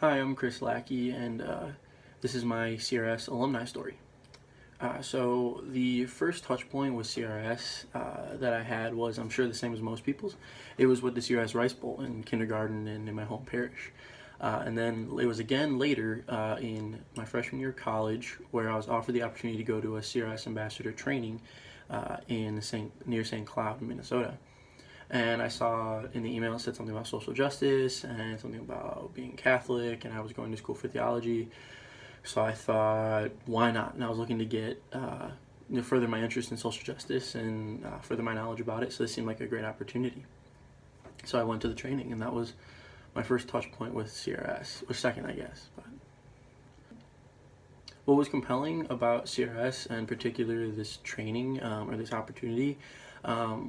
Hi, I'm Chris Lackey, and this is my CRS Alumni Story. So the first touch point with CRS that I had was, I'm sure the same as most people's, it was with the CRS Rice Bowl in kindergarten and in my home parish. And then it was again later in my freshman year of college where I was offered the opportunity to go to a CRS ambassador training near St. Cloud, Minnesota. And I saw in the email it said something about social justice and something about being Catholic, and I was going to school for theology. So I thought, why not? And I was looking to get further my interest in social justice and further my knowledge about it. So this seemed like a great opportunity. So I went to the training, and that was my first touch point with CRS, or second, I guess. But what was compelling about CRS, and particularly this training or this opportunity,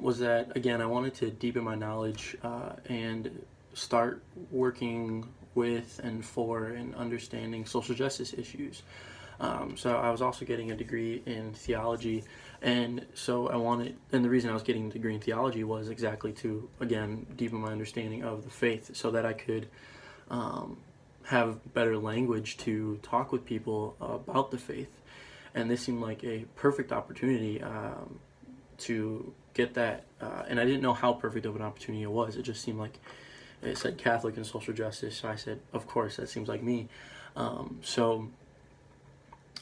was that, again, I wanted to deepen my knowledge and start working with and for and understanding social justice issues. So I was also getting a degree in theology, and so and the reason I was getting a degree in theology was exactly to, again, deepen my understanding of the faith so that I could have better language to talk with people about the faith. And this seemed like a perfect opportunity to get that, and I didn't know how perfect of an opportunity it was. It just seemed like it said Catholic and social justice, so I said, of course, that seems like me. So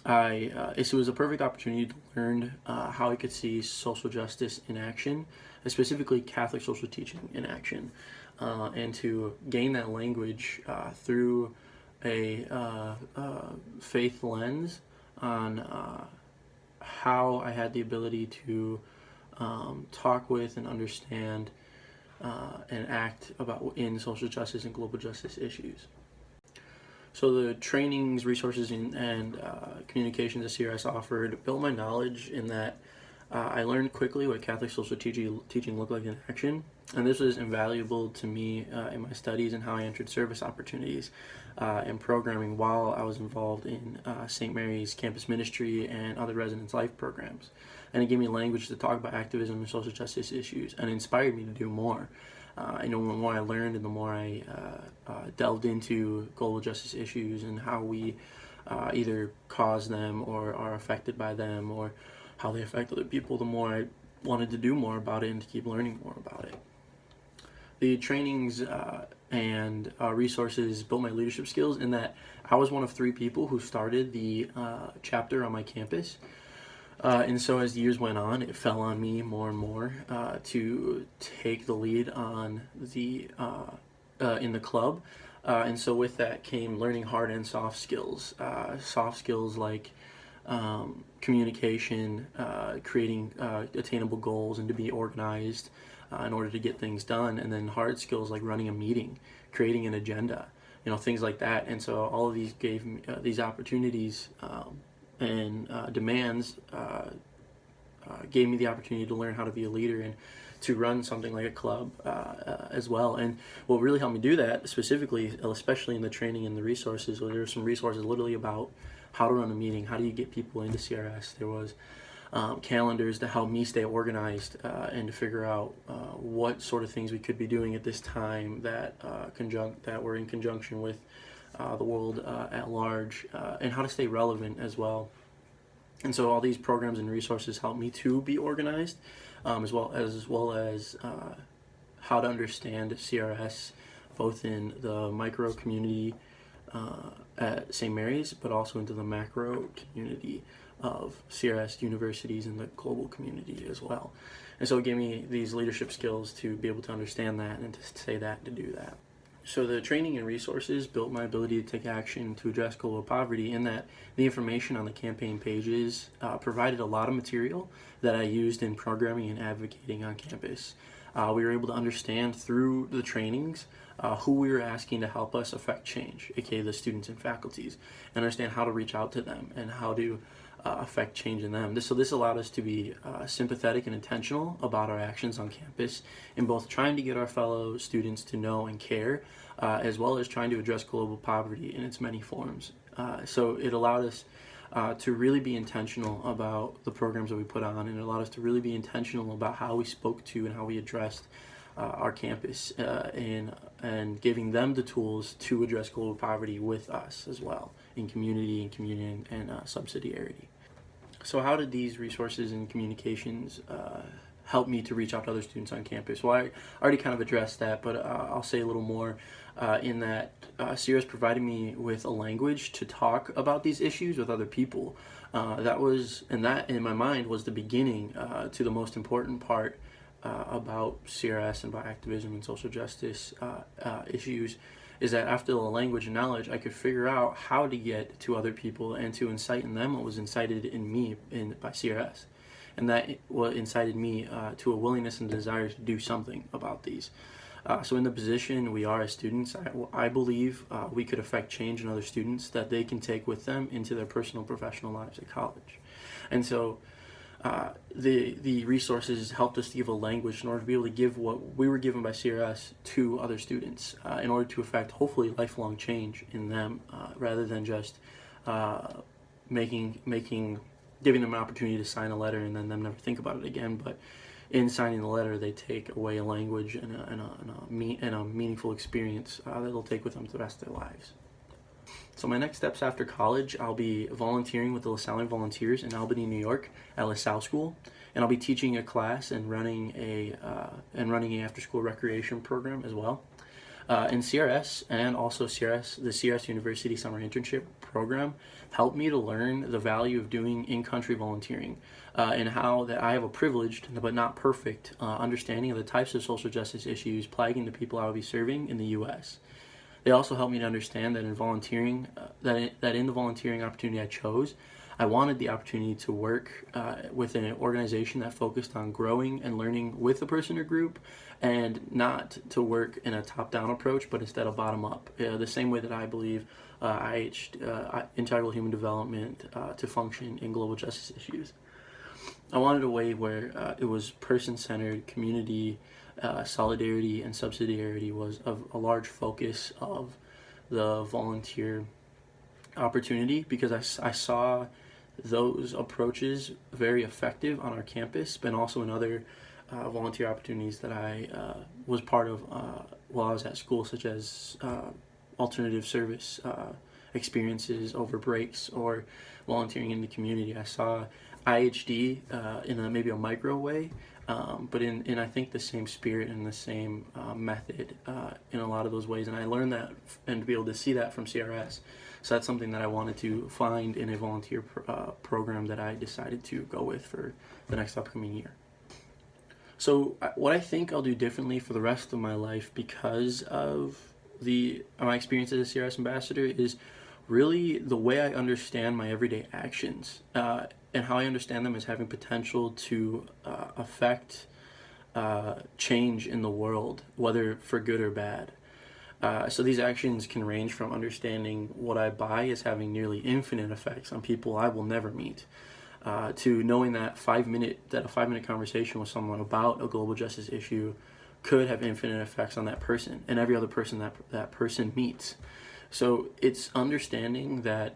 it was a perfect opportunity to learn how I could see social justice in action, specifically Catholic social teaching in action, and to gain that language through a faith lens on how I had the ability to talk with and understand and act in social justice and global justice issues. So the trainings, resources, and communications that CRS offered built my knowledge in that I learned quickly what Catholic social teaching looked like in action, and this was invaluable to me in my studies and how I entered service opportunities and programming while I was involved in St. Mary's campus ministry and other residence life programs. And it gave me language to talk about activism and social justice issues, and inspired me to do more. The more I learned and the more I delved into global justice issues and how we either cause them or are affected by them or how they affect other people, the more I wanted to do more about it and to keep learning more about it. The trainings and resources built my leadership skills in that I was one of 3 people who started the chapter on my campus. And so as the years went on, it fell on me more and more to take the lead on in the club. And so with that came learning hard and soft skills. Soft skills like communication, creating attainable goals and to be organized in order to get things done. And then hard skills like running a meeting, creating an agenda, things like that. And so all of these gave me these opportunities and demands gave me the opportunity to learn how to be a leader and to run something like a club as well. And what really helped me do that specifically, especially in the training and the resources, there were some resources literally about how to run a meeting, how do you get people into CRS. There was calendars to help me stay organized and to figure out what sort of things we could be doing at this time that were in conjunction with the world at large, and how to stay relevant as well. And so all these programs and resources help me to be organized, as well as how to understand CRS, both in the micro community at St. Mary's, but also into the macro community of CRS universities and the global community as well. And so it gave me these leadership skills to be able to understand that and to say that and to do that. So the training and resources built my ability to take action to address global poverty in that the information on the campaign pages provided a lot of material that I used in programming and advocating on campus. We were able to understand through the trainings who we were asking to help us affect change, aka the students and faculties, and understand how to reach out to them and how to affect change in them. So this allowed us to be sympathetic and intentional about our actions on campus in both trying to get our fellow students to know and care, as well as trying to address global poverty in its many forms. So it allowed us to really be intentional about the programs that we put on, and it allowed us to really be intentional about how we spoke to and how we addressed our campus and giving them the tools to address global poverty with us as well in community and communion and subsidiarity. So how did these resources and communications help me to reach out to other students on campus? Well, I already kind of addressed that, but I'll say a little more in that CRS provided me with a language to talk about these issues with other people. That in my mind was the beginning to the most important part about CRS and about activism and social justice issues, is that after the language and knowledge, I could figure out how to get to other people and to incite in them what was incited in me by CRS. And that what incited me to a willingness and desire to do something about these. So in the position we are as students, I believe we could affect change in other students that they can take with them into their personal professional lives at college. And so the resources helped us to give a language in order to be able to give what we were given by CRS to other students in order to affect hopefully lifelong change in them rather than just giving them an opportunity to sign a letter and then them never think about it again. But in signing the letter, they take away a language and a meaningful experience that they'll take with them the rest of their lives. So my next steps after college, I'll be volunteering with the LaSalle Volunteers in Albany, New York at LaSalle School, and I'll be teaching a class and running a after-school recreation program as well. In CRS and also the CRS University Summer Internship Program helped me to learn the value of doing in-country volunteering and how that I have a privileged but not perfect understanding of the types of social justice issues plaguing the people I will be serving in the U.S. They also helped me to understand that in volunteering, that in the volunteering opportunity I chose, I wanted the opportunity to work with an organization that focused on growing and learning with the person or group, and not to work in a top-down approach, but instead of bottom-up. The same way that I believe integral human development to function in global justice issues. I wanted a way where it was person-centered, community, solidarity, and subsidiarity was a large focus of the volunteer opportunity, because I saw those approaches very effective on our campus, but also in other volunteer opportunities that I was part of while I was at school, such as alternative service experiences over breaks or volunteering in the community. I saw IHD in maybe a micro way, but in I think the same spirit and the same method in a lot of those ways, and I learned that and to be able to see that from CRS. So that's something that I wanted to find in a volunteer program that I decided to go with for the next upcoming year. So what I think I'll do differently for the rest of my life because of my experience as a CRS ambassador is really the way I understand my everyday actions and how I understand them as having potential to affect change in the world, whether for good or bad. So these actions can range from understanding what I buy as having nearly infinite effects on people I will never meet, to knowing that a 5-minute conversation with someone about a global justice issue could have infinite effects on that person and every other person that person meets. So it's understanding that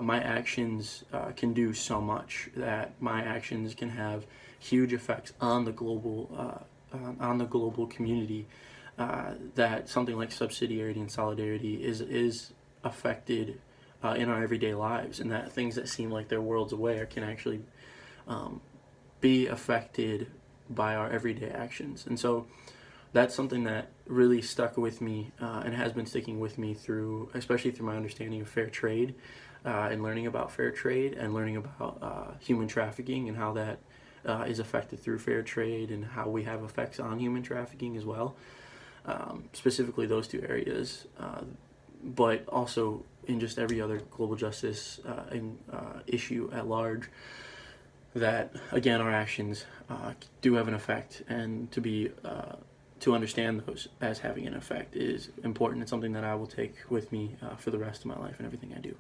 my actions can do so much, that my actions can have huge effects on the global community, that something like subsidiarity and solidarity is affected in our everyday lives, and that things that seem like they're worlds away can actually be affected by our everyday actions. And so that's something that really stuck with me and has been sticking with me especially through my understanding of fair trade and learning about fair trade and learning about human trafficking and how that is affected through fair trade and how we have effects on human trafficking as well. Specifically those two areas, but also in just every other global justice issue at large, that again our actions do have an effect, and to understand those as having an effect is important. It's something that I will take with me for the rest of my life and everything I do.